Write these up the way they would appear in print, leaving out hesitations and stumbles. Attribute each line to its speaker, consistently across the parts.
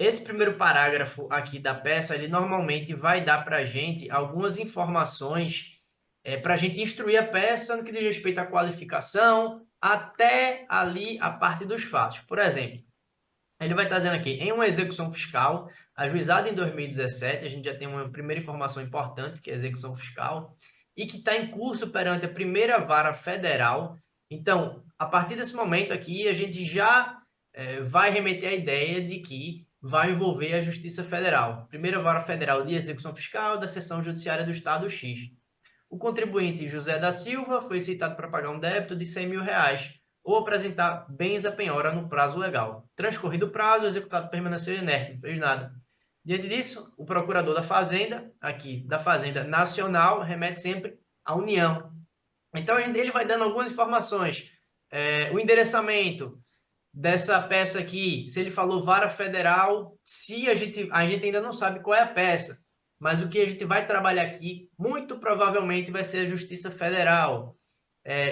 Speaker 1: esse primeiro parágrafo aqui da peça, ele normalmente vai dar para a gente algumas informações para a gente instruir a peça no que diz respeito à qualificação, até ali a parte dos fatos. Por exemplo, ele vai estar dizendo aqui, em uma execução fiscal, ajuizada em 2017, a gente já tem uma primeira informação importante, que é a execução fiscal, e que está em curso perante a primeira vara federal. Então, a partir desse momento aqui, a gente já vai remeter à ideia de que vai envolver a Justiça Federal. Primeira vara federal de execução fiscal da seção judiciária do Estado X. O contribuinte José da Silva foi citado para pagar um débito de R$ 100.000 ou apresentar bens à penhora no prazo legal. Transcorrido o prazo, o executado permaneceu inerte, não fez nada. Diante disso, o procurador da Fazenda, aqui da Fazenda Nacional, remete sempre à União. Então, ele vai dando algumas informações. O endereçamento dessa peça aqui, se ele falou vara federal, se a gente ainda não sabe qual é a peça, mas o que a gente vai trabalhar aqui, muito provavelmente vai ser a Justiça Federal.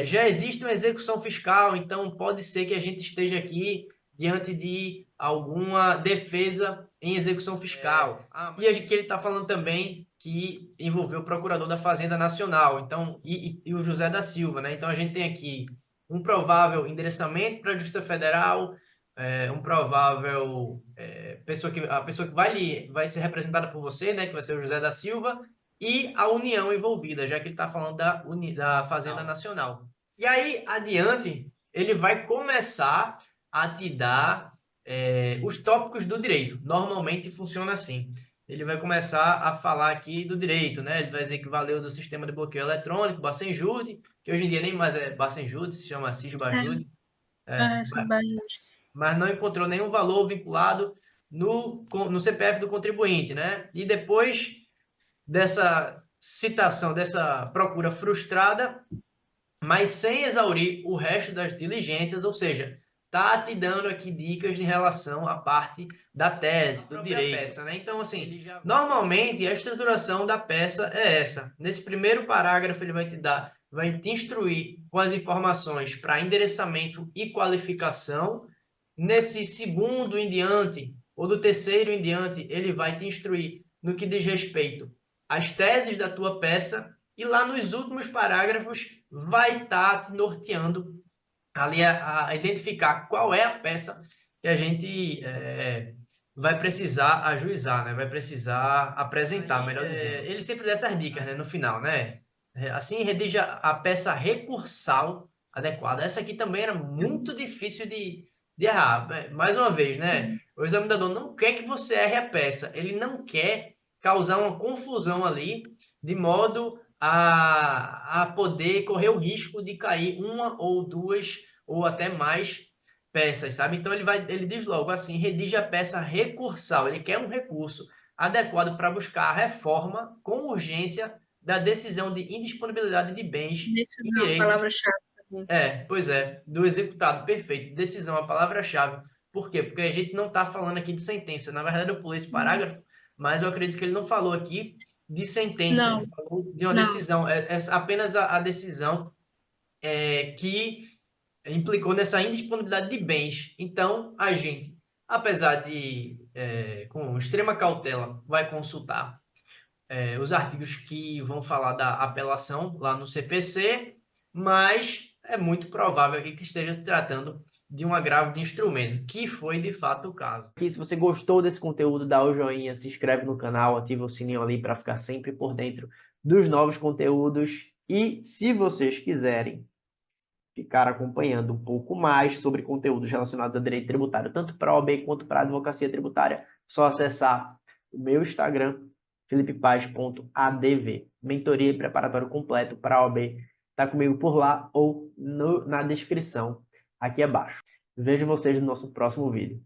Speaker 1: Já existe uma execução fiscal, então pode ser que a gente esteja aqui diante de alguma defesa em execução fiscal. E que ele está falando também que envolveu o procurador da Fazenda Nacional, então e o José da Silva, né? Então a gente tem aqui um provável endereçamento para a Justiça Federal, um provável a pessoa que vai ser representada por você, né? Que vai ser o José da Silva e a União envolvida, já que ele está falando da Fazenda Nacional. E aí, adiante, ele vai começar a te dar os tópicos do direito. Normalmente funciona assim. Ele vai começar a falar aqui do direito, né? Ele vai dizer que valeu do sistema de bloqueio eletrônico, Bacenjude, que hoje em dia nem mais é Bacenjude, se chama Cisbajude,
Speaker 2: Essas baixas.
Speaker 1: mas não encontrou nenhum valor vinculado no CPF do contribuinte, né? E depois dessa citação, dessa procura frustrada, mas sem exaurir o resto das diligências, ou seja, tá te dando aqui dicas em relação à parte da tese, do direito. Peça, né? Então, assim, normalmente a estruturação da peça é essa. Nesse primeiro parágrafo, ele vai te instruir com as informações para endereçamento e qualificação. Nesse segundo em diante, ou do terceiro em diante, ele vai te instruir no que diz respeito às teses da tua peça, e lá nos últimos parágrafos vai estar te norteando ali a identificar qual é a peça que a gente vai precisar ajuizar, né? Vai precisar apresentar, melhor dizendo. Ele sempre dá essas dicas, né? No final, né? Assim, redija a peça recursal adequada. Essa aqui também era muito difícil de errar. Mais uma vez, né? O examinador não quer que você erre a peça. Ele não quer causar uma confusão ali, de modo a poder correr o risco de cair uma ou duas ou até mais peças, sabe? Então ele diz logo assim, redige a peça recursal. Ele quer um recurso adequado para buscar a reforma com urgência da decisão de indisponibilidade de bens e
Speaker 2: Decisão,
Speaker 1: direitos.
Speaker 2: palavra-chave também.
Speaker 1: Pois é, do executado, perfeito. Decisão, a palavra-chave. Por quê? Porque a gente não está falando aqui de sentença. Na verdade, eu pulei esse parágrafo, mas eu acredito que ele não falou aqui de sentença, ele
Speaker 2: Não,
Speaker 1: falou de uma
Speaker 2: não.
Speaker 1: decisão. É apenas a decisão que implicou nessa indisponibilidade de bens. Então, a gente, apesar de, com extrema cautela, vai consultar os artigos que vão falar da apelação lá no CPC, mas é muito provável que esteja se tratando de um agravo de instrumento, que foi de fato o caso. E se você gostou desse conteúdo, dá o joinha, se inscreve no canal, ativa o sininho ali para ficar sempre por dentro dos novos conteúdos. E se vocês quiserem ficar acompanhando um pouco mais sobre conteúdos relacionados a direito tributário, tanto para a OAB quanto para a advocacia tributária, só acessar o meu Instagram, filipepaz.adv. Mentoria e preparatório completo para a OAB. Está comigo por lá ou na descrição aqui abaixo. Vejo vocês no nosso próximo vídeo.